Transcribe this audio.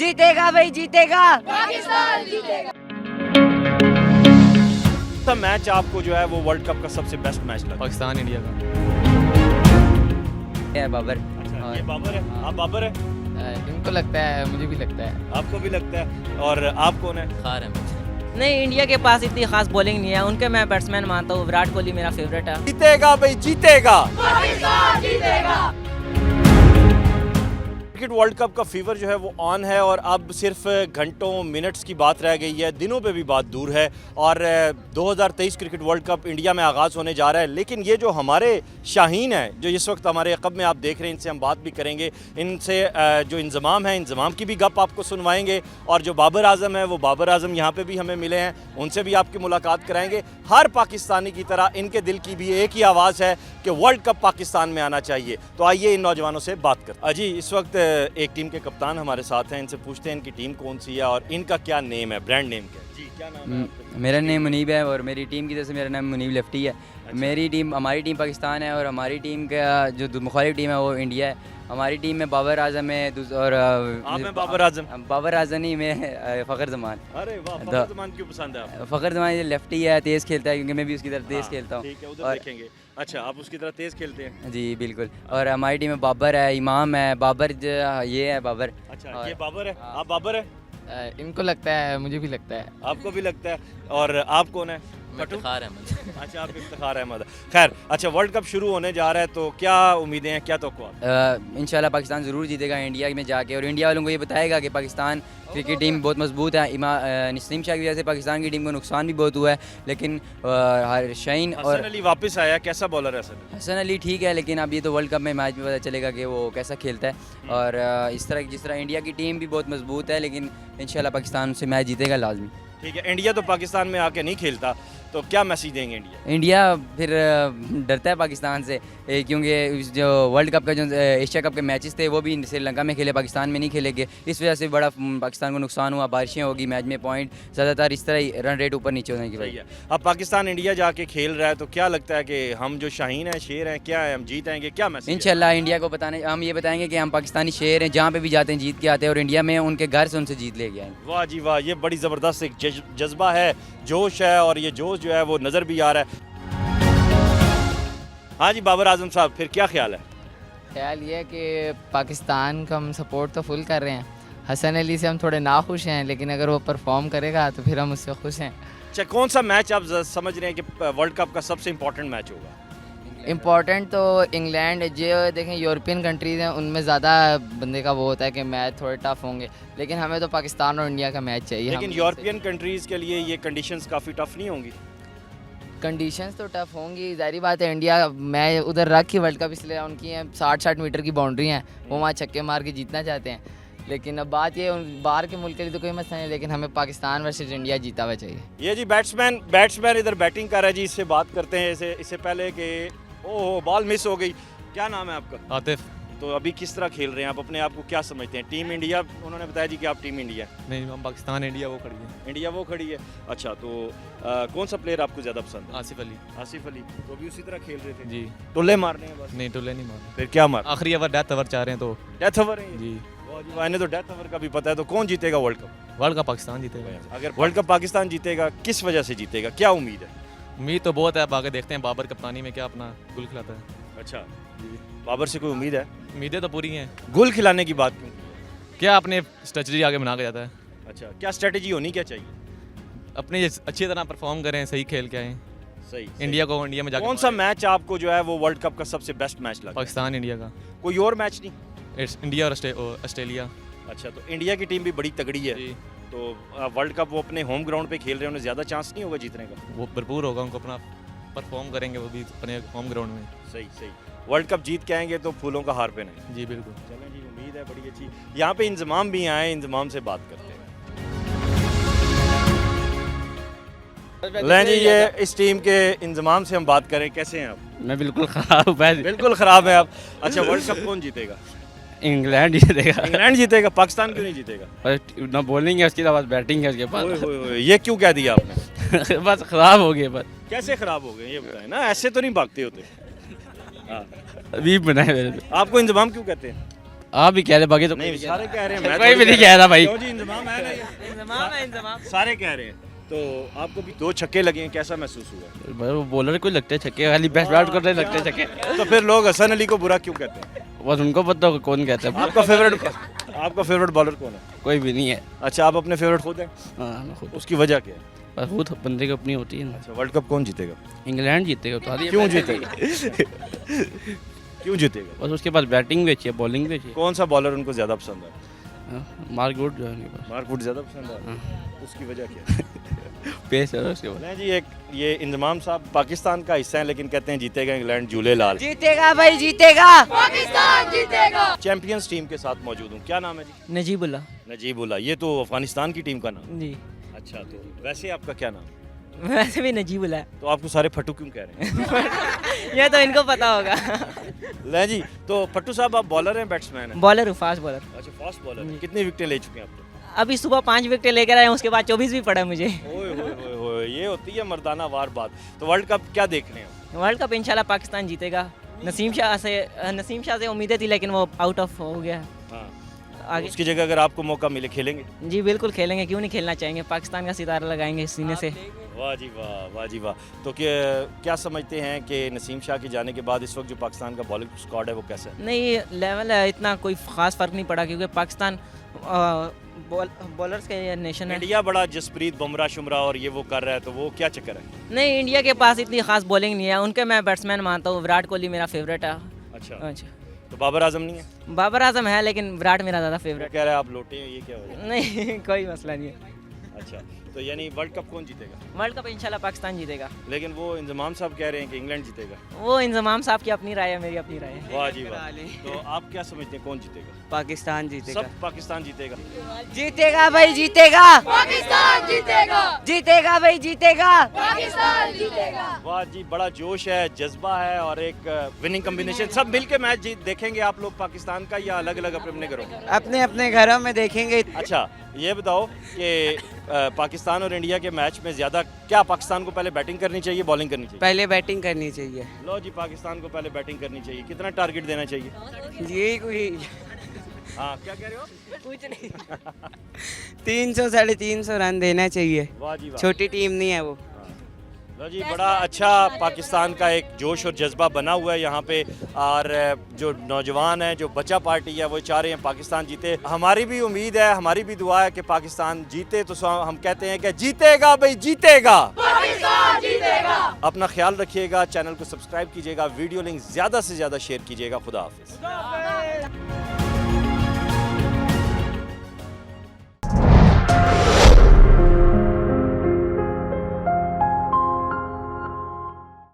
जीतेगा भाई, जीतेगा। तो मैच आपको जो है वो वर्ल्ड कप का सबसे बेस्ट मैच लगा? पाकिस्तान इंडिया का है बाबर। अच्छा, ये बाबर है। आप बाबर है? इनको लगता है, मुझे भी लगता है। आपको भी लगता है? और आप कौन है? खार है नहीं, इंडिया के पास इतनी खास बॉलिंग नहीं है, उनके मैं बैट्समैन मानता हूँ। विराट कोहली मेरा फेवरेट है। जीतेगा भाई, जीतेगा। क्रिकेट वर्ल्ड कप का फीवर जो है वो ऑन है और अब सिर्फ घंटों मिनट्स की बात रह गई है, दिनों पे भी बात दूर है। और 2023 क्रिकेट वर्ल्ड कप इंडिया में आगाज़ होने जा रहा है। लेकिन ये जो हमारे शाहीन है जो इस वक्त हमारे अक़ब में आप देख रहे हैं, इनसे हम बात भी करेंगे। इनसे जो इंज़माम है, इंज़माम की भी गप आपको सुनवाएंगे। और जो बाबर आज़म है वो बाबर आज़म यहाँ पे भी हमें मिले हैं, उनसे भी आपकी मुलाकात कराएंगे। हर पाकिस्तानी की तरह इनके दिल की भी एक ही आवाज़ है कि वर्ल्ड कप पाकिस्तान में आना चाहिए। तो आइए इन नौजवानों से बात करते हैं। अजी, इस वक्त एक टीम के कप्तान हमारे साथ हैं, इनसे पूछते हैं इनकी टीम कौन सी है और इनका क्या नेम है, ब्रांड नेम क्या है? जी, क्या नाम है आपका? मेरा नेम मुनीब है और मेरी टीम की तरफ से मेरा नाम मुनीब लेफ्टी है। हमारी टीम पाकिस्तान है और हमारी टीम का जो मुखालिफ टीम है वो इंडिया है। हमारी टीम में बाबर आजम है और आप हैं बाबर आजम? बाबर आजम ही में फ़खर जमान। अरे वाह, फ़खर जमान क्यों पसंद है आपको? फ़खर जमान ये लेफ्टी है, तेज़ खेलता है, क्योंकि मैं भी उसकी तरफ तेज़ खेलता हूँ। ठीक है, उधर और देखेंगे। अच्छा, आप उसकी तरह तेज़ खेलते हैं? जी बिल्कुल। और हमारी टीम में बाबर है, इमाम है, ये है बाबर। अच्छा, ये बाबर है। आप बाबर है? इनको लगता है, मुझे भी लगता है। आपको भी लगता है? और आप कौन है? इफ्तिखार अहमद। अच्छा, आप इफ्तिखार अहमद। खैर, अच्छा, वर्ल्ड कप शुरू होने जा रहा है तो क्या उम्मीदें हैं, क्या तवक्कुआत? इंशाल्लाह पाकिस्तान ज़रूर जीतेगा इंडिया में जाके, और इंडिया वालों को ये बताएगा कि पाकिस्तान क्रिकेट टीम बहुत मजबूत है। नसीम शाह की वजह से पाकिस्तान की टीम को नुकसान भी बहुत हुआ है, लेकिन शाहीन और हसन अली वापस आया, कैसा बॉलर है हसन अली ठीक है, लेकिन अब ये तो वर्ल्ड कप में मैच में पता चलेगा कि वो कैसा खेलता है। और जिस तरह इंडिया की टीम भी बहुत मजबूत है, लेकिन इंशाल्लाह पाकिस्तान से मैच जीतेगा लाजमी। ठीक है, इंडिया तो पाकिस्तान में आके नहीं खेलता, तो क्या मैसेज देंगे इंडिया? इंडिया फिर डरता है पाकिस्तान से, क्योंकि जो वर्ल्ड कप का जो एशिया कप के मैचेस थे वो भी श्रीलंका में खेले, पाकिस्तान में नहीं खेलेंगे। इस वजह से बड़ा पाकिस्तान को नुकसान हुआ, बारिशें होगी मैच में, पॉइंट ज़्यादातर इस तरह रन रेट ऊपर नीचे होने की वजह। सही है। अब पाकिस्तान इंडिया जाके खेल रहा है तो क्या लगता है कि हम जो शाहीन हैं, शेर हैं, क्या है, हम जीत आएंगे? क्या मैसेज? इंशाल्लाह इंडिया को हम ये बताएंगे कि हम पाकिस्तानी शेर हैं, जहाँ पे भी जाते हैं जीत के आते हैं, और इंडिया में उनके घर से उनसे जीत लेके आएंगे। वाह जी वाह, ये बड़ी ज़बरदस्त एक जज्बा है, जोश है, और ये जोश जो है वो नज़र भी आ रहा है। हाँ जी बाबर आजम साहब, फिर क्या ख्याल है? ख्याल ये है कि पाकिस्तान का हम सपोर्ट तो फुल कर रहे हैं। हसन अली से हम थोड़े नाखुश हैं, लेकिन अगर वो परफॉर्म करेगा तो फिर हम उससे खुश हैं। अच्छा, कौन सा मैच आप समझ रहे हैं कि वर्ल्ड कप का सबसे इम्पोर्टेंट मैच होगा? इम्पॉर्टेंट तो इंग्लैंड, जो देखें यूरोपियन कंट्रीज़ हैं उनमें ज़्यादा बंदे का वो होता है कि मैच थोड़े टफ होंगे, लेकिन हमें तो पाकिस्तान और इंडिया का मैच चाहिए। लेकिन यूरोपियन कंट्रीज़ के लिए ये कंडीशंस काफ़ी टफ नहीं होंगी? कंडीशंस तो टफ होंगी, जाहिर बात है। इंडिया मैं उधर रख ही वर्ल्ड कप इसलिए उनकी हैं 60-60 मीटर की बाउंड्री हैं, वो वहाँ छक्के मार के जीतना चाहते हैं। लेकिन अब बात ये, बाहर के मुल्क के लिए तो कोई मसला नहीं, लेकिन हमें पाकिस्तान वर्सेस इंडिया जीता हुआ चाहिए। ये जी बैट्समैन इधर बैटिंग कर रहा है जी, इससे बात करते हैं। इससे पहले कि ओह बॉल मिस हो गई। क्या नाम है आपका? आतिफ। तो अभी किस तरह खेल रहे हैं आप, अपने आप को क्या समझते हैं? टीम इंडिया, उन्होंने बताया जी कि आप टीम इंडिया। नहीं, हम पाकिस्तान इंडिया वो खड़ी है। इंडिया वो खड़ी है। अच्छा, तो कौन सा प्लेयर आपको ज़्यादा पसंद है? आसिफ अली। आसिफ अली, तो अभी उसी तरह खेल रहे थे? जी। टुल्ले मारने हैं बस? नहीं, टुल्ले नहीं मारने। फिर क्या मार? आखिरी ओवर, डेथ ओवर चाह रहे हैं तो। डेथ ओवर है जी। मैंने तो डेथ ओवर का भी पता है। तो कौन जीतेगा world cup? World cup Pakistan जीतेगा। अगर वर्ल्ड कप पाकिस्तान जीतेगा, किस वजह से जीतेगा, क्या उम्मीद है? उम्मीद तो बहुत है, अब आगे देखते हैं बाबर कप्तानी में क्या अपना गुल खिलाता है। अच्छा जी, बाबर से कोई उम्मीद है? उम्मीदें तो पूरी हैं। गुल खिलाने की बात क्यों? क्या अपने स्ट्रेटजी आगे बना के जाता है। अच्छा, क्या स्ट्रेटजी होनी क्या चाहिए? अपने अच्छी तरह परफॉर्म करें, सही खेल के आएँ। सही। इंडिया को इंडिया में जाकर कौन सा मैच आपको जो है वो वर्ल्ड कप का सबसे बेस्ट मैच लगा? पाकिस्तान इंडिया का। कोई और मैच नहीं? इंडिया और ऑस्ट्रेलिया। अच्छा, तो इंडिया की टीम भी बड़ी तगड़ी है, जी। तो वर्ल्ड कप वो अपने होम ग्राउंड पे खेल रहे हैं, उन्हें ज़्यादा चांस नहीं होगा जीतने का? वो भरपूर होगा, उनको अपना परफॉर्म करेंगे वो भी अपने होम ग्राउंड में। सही सही। वर्ल्ड कप जीत के आएंगे तो फूलों का हार पहनाएंगे। जी बिल्कुल। चलें जी, उम्मीद है बड़ी अच्छी। यहाँ पे इंजमाम भी आए, इंजमाम से बात करते हैं। लें जी, ये इस टीम के इंजमाम से हम बात करें। कैसे हैं आप? मैं बिल्कुल ख़राब हूँ। बिल्कुल ख़राब है आप। अच्छा, वर्ल्ड कप कौन जीतेगा? इंग्लैंड जीतेगा। इंग्लैंड जीतेगा। पाकिस्तान क्यों नहीं जीतेगा? और ना बॉलिंग है उसके पास, बैटिंग है उसके पास। ओए होए होए, ये क्यों कह दिया आपने? बस ख़राब हो गए बस। कैसे ख़राब हो गए ये बताएं ना, ऐसे तो नहीं भागते होते। हाँ, वीक बनाए मेरे। आपको इंजमाम क्यों कहते हैं? आप भी कह रहे बाकी तो नहीं सारे कह रहे हैं, मैं कोई थोड़ी भी नहीं कह रहा भाई। क्यों जी, इंतजाम है ना ये? इंतजाम है इंतजाम। सारे कह रहे हैं। तो आपको भी 2 छक्के लगे हैं, कैसा महसूस हुआ? भाई वो बॉलर को लगते हैं छक्के, खाली बेस्ट बैट करने लगते हैं छक्के। तो फिर लोग हसन अली को बुरा क्यों कहते हैं? बस उनको पता होगा कौन कहता है। आपका फेवरेट बॉलर कौन है? कोई भी नहीं है। अच्छा, आप अपने फेवरेट खुद हैं? हाँ मैं खुद, उसकी वजह क्या है? बस खुद बंदे की अपनी होती है ना। अच्छा, वर्ल्ड कप कौन जीतेगा? इंग्लैंड जीतेगा बता दिया। क्यों जीतेगा? क्यों जीतेगा? बस उसके पास बैटिंग भी अच्छी है, बॉलिंग भी अच्छी है। कौन सा बॉलर उनको ज्यादा पसंद है? हाँ, मार्क गुड जो है उनके पास। मार्क वुड ज्यादा पसंद है? उसकी वजह क्या है? पेस है उसके पास। नहीं जी, एक ये इंजमाम साहब पाकिस्तान का हिस्सा है, लेकिन कहते हैं जीतेगा इंग्लैंड, झूलेलाल। जीतेगा भाई जीतेगा। चैंपियंस टीम के साथ मौजूद हूँ। क्या नाम है जी? नजीबुल्ला नजीबुल्ला। ये तो अफगानिस्तान की टीम का नाम। जी। अच्छा, तो वैसे आपका क्या नाम? वैसे भी नजीबुल्ला है। तो आपको सारे फट्टू क्यों कह रहे हैं? ये तो इनको पता होगा। ले जी, तो फट्टू साहब आप बॉलर हैं बैट्समैन हैं? बॉलर हूँ, फास्ट बॉलर। अच्छा, फास्ट बॉलर हैं। कितनी विकेटें ले चुके हैं आप? अभी सुबह 5 विकेट लेकर आए हैं, उसके बाद 24 भी पड़ा मुझे। ओए होए होए होए, ये होती है मर्दाना वार बात। तो वर्ल्ड कप क्या देख रहे हैं? वर्ल्ड कप इंशाल्लाह पाकिस्तान जीतेगा। नसीम शाह से उम्मीदें थी, लेकिन वो आउट ऑफ हो गया। हाँ, आगे उसकी जगह अगर आपको मौका मिले खेलेंगे? जी बिल्कुल खेलेंगे, क्यों नहीं खेलना चाहेंगे। पाकिस्तान का सितारा लगाएंगे सीने से। वाह जी वाह, वाह जी वाह। तो क्या समझते हैं कि नसीम शाह के जाने के बाद इस वक्त जो पाकिस्तान का बॉलिंग स्क्वाड है वो कैसा है? नहीं, लेवल है, इतना कोई ख़ास फ़र्क नहीं पड़ा, क्योंकि पाकिस्तान बॉलर्स के नेशन है। इंडिया बड़ा जसप्रीत बुमराह शुमरा और ये वो कर रहा है, तो वो क्या चक्कर है? नहीं, इंडिया के पास इतनी ख़ास बॉलिंग नहीं है। उनके मैं बैट्समैन मानता हूँ, विराट कोहली मेरा फेवरेट है। अच्छा, अच्छा, तो बाबर आजम नहीं है? बाबर आजम है, लेकिन विराट मेरा ज़्यादा वो फेवरेट। कह रहे हैं आप लोटे हैं, ये क्या वजह? नहीं, कोई मसला नहीं है। अच्छा, तो यानी वर्ल्ड कप कौन जीतेगा? वर्ल्ड कप इंशाल्लाह पाकिस्तान जीतेगा। लेकिन वो इंजमाम साहब कह रहे हैं कि इंग्लैंड जीतेगा। वो इंजमाम साहब की अपनी राय है, मेरी अपनी राय है। वाह जी वाह। तो आप क्या समझते हैं कौन जीतेगा? पाकिस्तान जीतेगा। सब पाकिस्तान जीतेगा। जीतेगा भाई जीतेगा। पाकिस्तान जीतेगा। जीतेगा भाई जीतेगा। पाकिस्तान जीतेगा। वाह जी, बड़ा जोश है, जज्बा है और एक विनिंग कॉम्बिनेशन। सब मिलके मैच जीत देखेंगे आप लोग पाकिस्तान का, या अलग अलग अपने अपने घरों? अपने अपने घरों में देखेंगे। अच्छा, ये बताओ कि पाकिस्तान और इंडिया के मैच में ज़्यादा क्या पाकिस्तान को पहले बैटिंग करनी चाहिए, बॉलिंग करनी चाहिए? पहले बैटिंग करनी चाहिए। लो जी, पाकिस्तान को पहले बैटिंग करनी चाहिए। कितना टारगेट देना चाहिए? ये कोई हाँ, क्या कह रहे हो? कुछ नहीं। 300 350 रन देना चाहिए। वाह जी वाह। छोटी टीम नहीं है वो। लो जी, बड़ा अच्छा पाकिस्तान का एक जोश और जज्बा बना हुआ है यहाँ पे। और जो नौजवान है, जो बच्चा पार्टी है, वो चाह रहे हैं पाकिस्तान जीते। हमारी भी उम्मीद है, हमारी भी दुआ है कि पाकिस्तान जीते। तो हम कहते हैं कि जीतेगा भाई जीतेगा, पाकिस्तान जीतेगा। अपना ख्याल रखिएगा, चैनल को सब्सक्राइब कीजिएगा, वीडियो लिंक ज़्यादा से ज़्यादा शेयर कीजिएगा। खुदा हाफिज़।